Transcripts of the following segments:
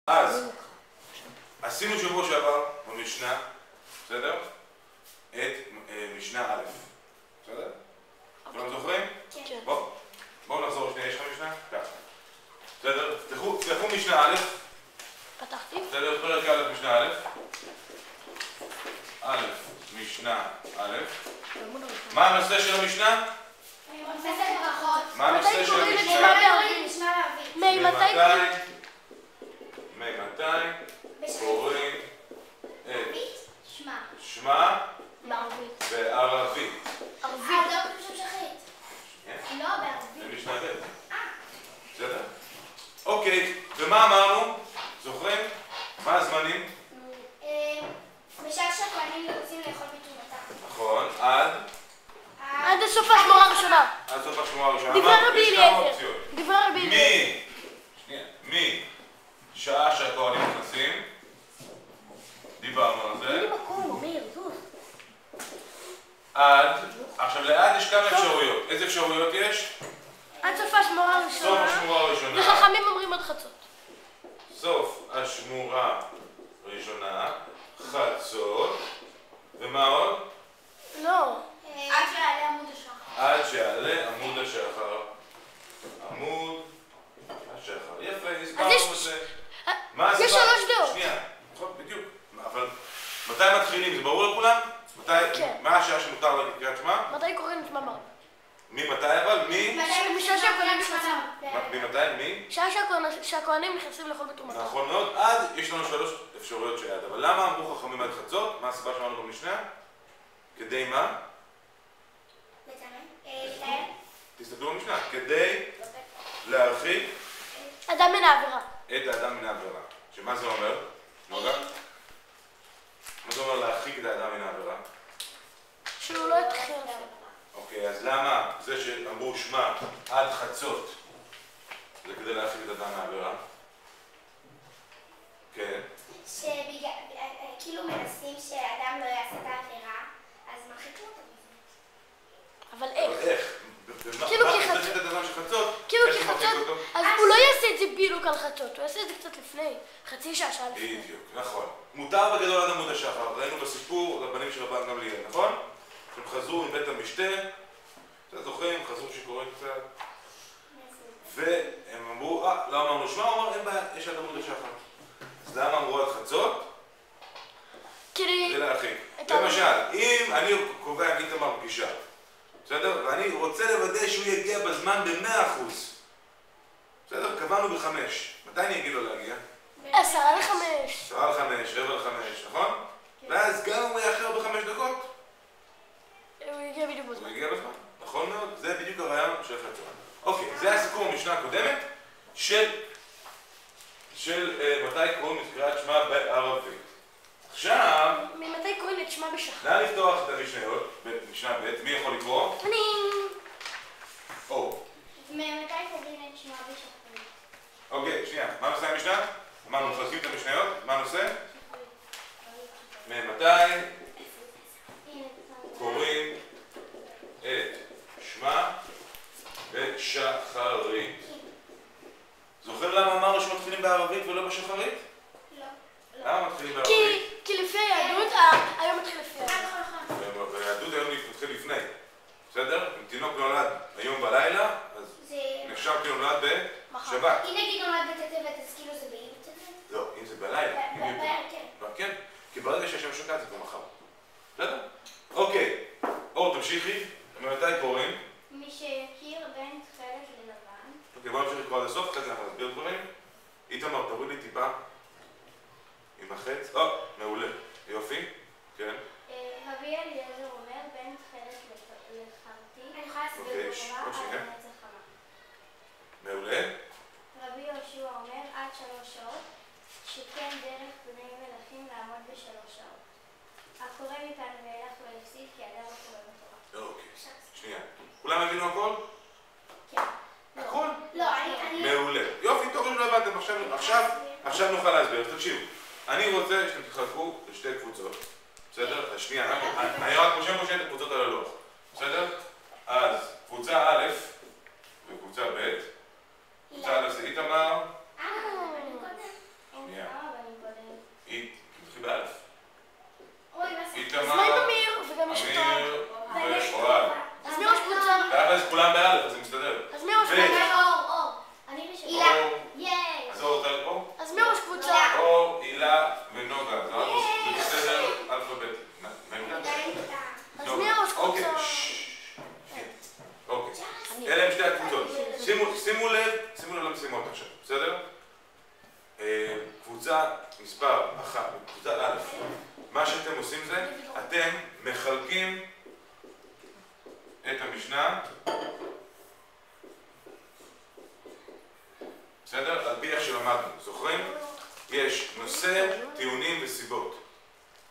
אז עשינו שבוע שעבר במשנה, בסדר? את משנה א', בסדר? אתם זוכרים? כן. בואו נחזור שנייה, יש לך משנה? ככה. בסדר? תפתחו משנה א', פתחתי? בסדר? פרק א' משנה א', א', משנה א', מה הנושא של המשנה? מה הנושא של המשנה? ממתי קוראים את שמה בערבית? לא, בערבית. זה משנה ב'. בסדר? אוקיי, ומה אמרנו? זוכרים? מה הזמנים? בשעה שהכהנים יוצאים לאכול בתרומתם. נכון, עד סוף השמורה הראשונה. עד סוף השמורה הראשונה. דברי רבי יש כמה אליעזר. אופציות. דברי רבי אליעזר. משעה שהכהנים נכנסים, דיברנו על זה, אין לי מקום, אומר, זוז. עכשיו לעד יש כמה אפשרויות. איזה אפשרויות יש? עד סוף השמורה סוף הראשונה. השמורה הראשונה. וחכמים אומרים עד חצות. סוף השמורה הראשונה, חצות, ומה עוד? לא. עד שיעלה עמוד השחר. עד שיעלה עמוד השחר. עמוד השחר. יפה, הסברנו את זה. מה הסיבה? יש שלוש דעות. שנייה, נכון, בדיוק. אבל מתי מתחילים? זה ברור לכולם? כן. מה השעה שמותר לקריאת שמע? מתי קוראים את שמע? ממתי אבל? משעה שהכהנים נכנסים. ממתי? שעה שהכהנים נכנסים לאכול בתרומתם. נכון מאוד. עד יש לנו שלוש אפשרויות שעד. אבל למה אמרו חכמים עד חצות? מה הסיבה שלנו במשנה? כדי מה? תסתכלו במשנה. כדי להרחיק אדם מן העבירה. את האדם מן העבירה. שמה זה אומר? נוגה? מה זה אומר להרחיק את האדם מן העבירה? שהוא לא יתחיל. אוקיי, אז למה זה שאמרו שמע עד חצות זה כדי להרחיק את האדם מהעבירה? כן. כאילו מנסים שאדם לא יעשה את העבירה, אז מרחיקים אותו מזה. אבל איך? אבל איך? כאילו מה כי חצות את האדם של חצות? כאילו איך כי מרחיק חצות, אותו? אז הוא לא יעשה את זה בדיוק על חצות, הוא יעשה את זה קצת לפני, חצי שעה לפני. בדיוק, נכון. מותר בגדול עד עמוד השחר, ראינו בסיפור רבנים של רבן גמליאל, נכון? הם חזרו מבית המשתה, אתם זוכרים, חזרו שיכורים קצת, והם אמרו, לא אמרנו שמע, הוא אמר, אין בעיה, יש עד עמוד השחר. אז למה אמרו עד חצות? כדי להרחיק. למשל, אם אני קובע עם איתמר פגישה, בסדר? ואני רוצה לוודא שהוא יגיע בזמן ב100%. בסדר? קבענו ב5. מתי אני אגיד לו להגיע? 4:50. 4:50, 4:45, נכון? ואז גם אם הוא יאחר ב5 דקות, הוא יגיע בדיוק הוא בזמן. יגיע בזמן. נכון מאוד? זה בדיוק הרעיון של חצות. אוקיי, זה הסיכום המשנה הקודמת של מתי קוראים את קריאת שמע בערבית. עכשיו, ממתי קוראים את שמע בשחר? נא לפתוח את המשניות, במשנה ב', מי יכול לקרוא? אני... ממתי קוראים את שמע בשחר? אוקיי, שנייה, מה נושא המשנה? אמרנו, מפרקים את המשניות, מה הנושא? ממתי קוראים את שמע בשחרית. זוכר למה אמרנו שמתחילים בערבית ולא בשחרית? לא. למה מתחילים בערבית? כי לפי היהדות, היום מתחיל לפי היהדות. ביהדות היום מתחיל לפני. בסדר? אם תינוק נולד היום בלילה, אז נחשב כאילו נולד בשבת. אם נגיד נולד בטבת, אז כאילו זה באי בטבת? לא, אם זה בלילה. כן. כי ברגע שהשם שקע זה כבר מחר. בסדר? אוקיי. אור, תמשיכי. ממתי קוראים? מי שיכיר בין תכלת ללבן. אוקיי, בואו נמשיך לקרוא עד הסוף, אחרי זה אנחנו נסביר דברים. איתמר, תוריד לי טיפה עם החץ. מעולה. יופי. כן. רבי אליעזר אומר בין תכלת לחרטי. אני יכולה אוקיי, להסביר עוד ברורה שנייה. על נצח חמה. מעולה. רבי יהושע אומר עד 3 שעות, שכן דרך בני מלכים לעמוד ב3 שעות. הקורא מכאן ואילך לא יפסיד, כי אדם לא קורא בתורה. אוקיי. שנייה. כולם הבינו הכל? כן. הכל? לא, אני... מעולה. יופי, טוב שלא הבנתם. עכשיו נוכל להסביר. אז תקשיבו. אני רוצה שאתם תתחלקו לשתי קבוצות. בסדר? שנייה. אני רק מושך את הקבוצות על הלוח. בסדר? אז קבוצה א' וקבוצה ב'. קבוצה א' זה איתמר. אני קודם. שנייה. כולם באלף, זה מסתדר. אז מי ראש קבוצה? אור. אני ראשון. הילה. ייי. אז אור יותר פה? אז מי ראש קבוצה? אור, הילה ונוגה. זה בסדר אלפביתי. אז מי ראש קבוצה? אוקיי. אלה הם שתי הקבוצות. שימו לב למשימות עכשיו, בסדר? קבוצה מספר 1, קבוצה א', מה שאתם עושים זה, אתם מחלקים את המשנה, בסדר? על פי איך שלמדנו, זוכרים? יש נושא, טיעונים וסיבות.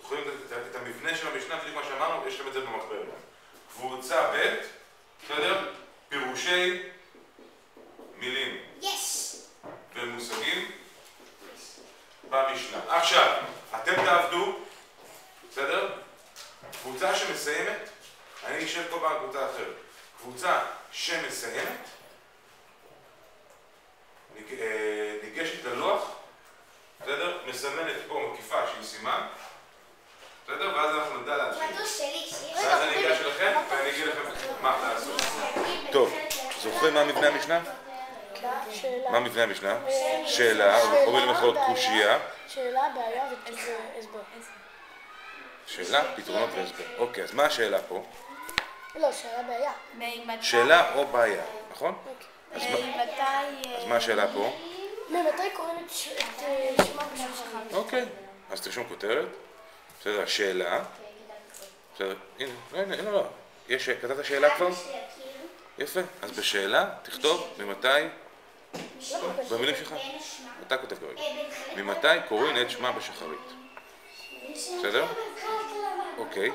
זוכרים את המבנה של המשנה, בדיוק מה שאמרנו, יש לכם את זה במחבר. קבוצה ב', בסדר? פירושי מילים ומושגים במשנה. עכשיו, אתם תעבדו, בסדר? קבוצה שמסיימת, אני אשב פה בקבוצה אחרת. קבוצה שמסיימת, ניגשת ללוח, בסדר? מסמנת פה מקיפה שהיא סימן, בסדר? ואז אנחנו נדע להתחיל. ואז אני אגש אליכם ואני אגיד לכם מה לעשות. טוב, זוכרים מה מבנה המשנה? מה מבנה המשנה? שאלה, או במילים אחרות קושייה. שאלה, בעיה והסבר. שאלה, פתרונות והסבר. אוקיי, אז מה השאלה פה? לא, שאלה בעיה. שאלה או בעיה, נכון? אז מה השאלה פה? ממתי קוראים את שמה בשחר? אוקיי, אז תרשום כותרת. בסדר, שאלה. בסדר, הנה, לא. כתבת שאלה כבר? יפה, אז בשאלה תכתוב ממתי, במילים שלך, אתה כותב כרגע, ממתי קוראים את שמה בשחרית. בסדר? אוקיי,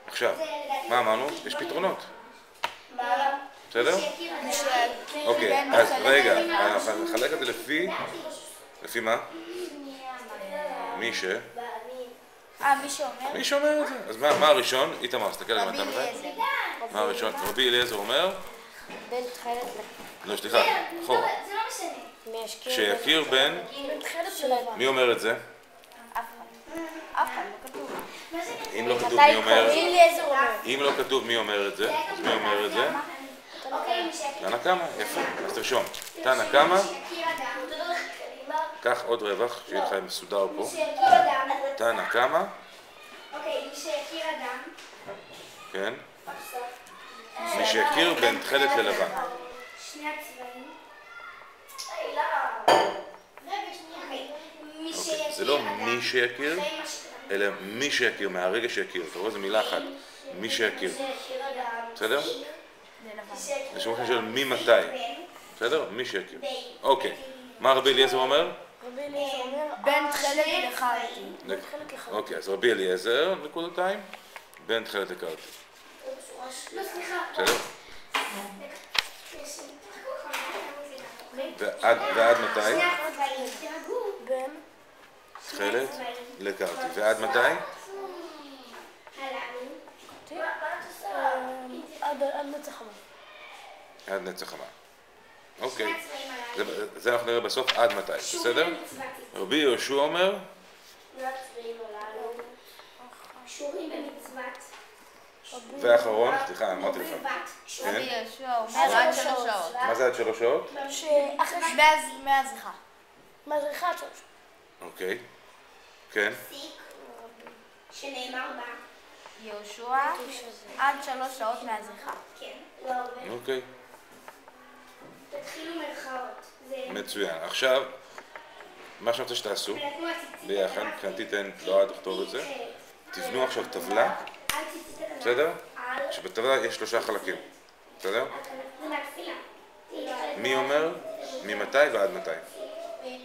עכשיו, מה אמרנו? יש פתרונות. בסדר? אוקיי, אז רגע, נחלק את זה לפי מה? מי שאומר את זה. אז מה הראשון? איתמר, תסתכל על מתי מתי. מה הראשון? רבי אליעזר אומר? לא, סליחה, אחורה. שיכיר בן... מי אומר את זה? אם לא כתוב מי אומר... אם לא כתוב מי אומר את זה, אז מי אומר את זה? תנא קמא, יפה. אז תרשום. תנא קמא. קח עוד רווח, שיהיה לך מסודר פה. תנא קמא. אוקיי, מי שיכיר אדם. כן. מי שיכיר בין תכלת ללבן. שני הצבעים. זה לא מי שיכיר, אלא מי שיכיר, מהרגע שיכיר. אתה רואה, זו מילה אחת. מי שיכיר. בסדר? זה שומע של מי מתי. בסדר? מי שיכיר. אוקיי. מה רבי אליעזר אומר? רבי אליעזר אומר, בין תכלת לקרתי. אוקיי, אז רבי אליעזר, נקודתיים, בין תכלת לקרתי. לא, סליחה. בסדר? ועד מתי? בין תכלת לקרתי. ועד מתי? עד נצח המן. עד נצח המן. אוקיי. זה אנחנו נראה בסוף עד מתי, בסדר? רבי יהושע אומר? שורים במצוות. ואחרון, סליחה, אמרתי לך. רבי יהושע אומר עד 3 שעות. מה זה עד 3 שעות? מהזריחה. מהזריחה עד 3. אוקיי. כן. שנאמר בה. יהושע עד 3 שעות מהזריחה. כן. אוקיי. תתחילו מרכאות. מצוין. עכשיו, מה שאני רוצה שתעשו, ביחד, מבחינתי תן לא לכתוב את זה, תבנו עכשיו טבלה, בסדר? שבטבלה יש 3 חלקים, בסדר? מי אומר, ממתי ועד מתי.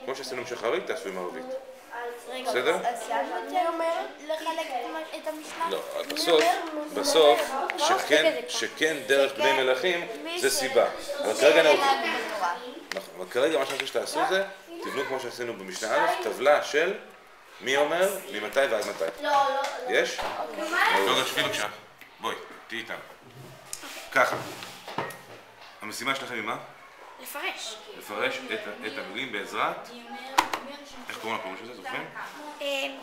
כמו שעשינו משחרית, תעשו עם ערבית. בסדר? אז אני אומר לחלק את המשנה? לא, בסוף, שכן דרך בני מלכים זה סיבה. אבל כרגע אני רוצה... נכון, אבל כרגע מה שאני רוצה שתעשו זה, תבנו כמו שעשינו במשנה א', טבלה של מי אומר, ממתי ועד מתי. לא. יש? לא, תשבי בבקשה. בואי, תהיי איתנו. ככה. המשימה שלכם היא מה? לפרש. לפרש את המילים בעזרת... איך קוראים לפירוש הזה, זוכרים?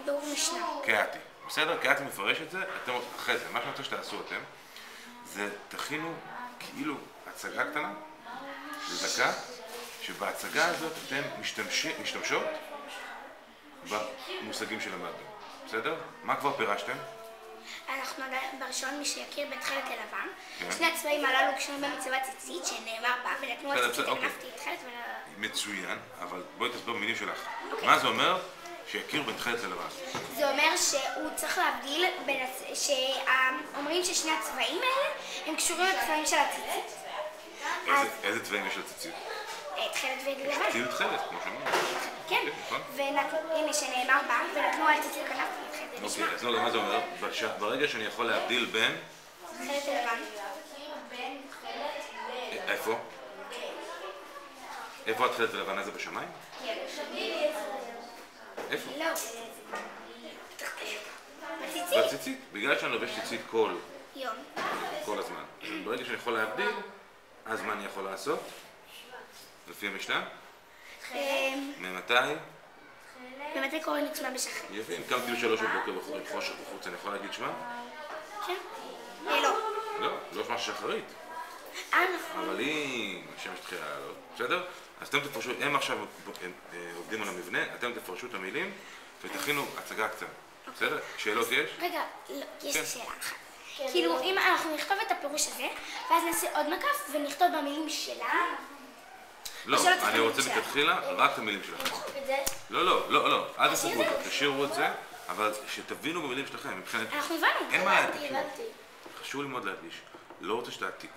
בירור משנה. קהתי. בסדר? קהתי מפרש את זה, אתם אחרי זה. מה שאני רוצה שתעשו אתם, זה תכינו כאילו הצגה קטנה, לדקה, שבהצגה הזאת אתן משתמשות במושגים שלמדנו. בסדר? מה כבר פירשתם? אנחנו בראשון מי שיכיר בתכלת ללבן. שני הצבעים הללו קשורים במצבת ציצית שנאמר בה, ונתנו על ציצית הגנבתי תכלת מצוין, אבל בואי תסבור במילים שלך. מה זה אומר שיכיר בין תכלת ללבן? זה אומר שהוא צריך להבדיל בין... שאומרים ששני הצבעים האלה הם קשורים לצבעים של הציצית. איזה צבעים יש לציצית? תכלת ולבן. ציצית תכלת, כמו שאומרים. כן, והנה שנאמר בה, ונתנו על ציצית הגנבתי תכלת. אוקיי, אז לא, מה זה אומר? ברגע שאני יכול להבדיל בין... תכלת ללבן. איפה? איפה התכלת ולבנה זה בשמיים? איפה? לא. בציצית. בציצית, בגלל שאני לובש ציצית כל יום. כל הזמן. ברגע שאני יכול להבדיל, אז מה אני יכול לעשות? לפי המשנה? ממתי? ממתי קוראים את שמע בשחר? יפה, אם קמתי ב3 בבוקר בחושך בחוץ, אני יכול להגיד שמע? כן. לא. לא שמע שחרית. אבל אם השמש תחילה לעלות, בסדר? אז אתם תפרשו, הם עכשיו עובדים על המבנה, אתם תפרשו את המילים ותכינו הצגה קצת. בסדר? שאלות יש? רגע, יש לי שאלה אחת. כאילו, אם אנחנו נכתוב את הפירוש הזה, ואז נעשה עוד מקף ונכתוב במילים שלה... לא, אני רוצה מתחילה רק את המילים שלכם. לא, אל תספרו את זה, תשאירו את זה, אבל שתבינו במילים שלכם. אנחנו הבנו. אין מה להעתיק. חשוב לי מאוד להדגיש, לא רוצה שתעתיקו,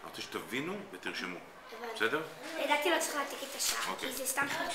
אני רוצה שתבינו ותרשמו. בסדר? לדעתי לא צריך להעתיק את השאר, כי זה סתם חשוב.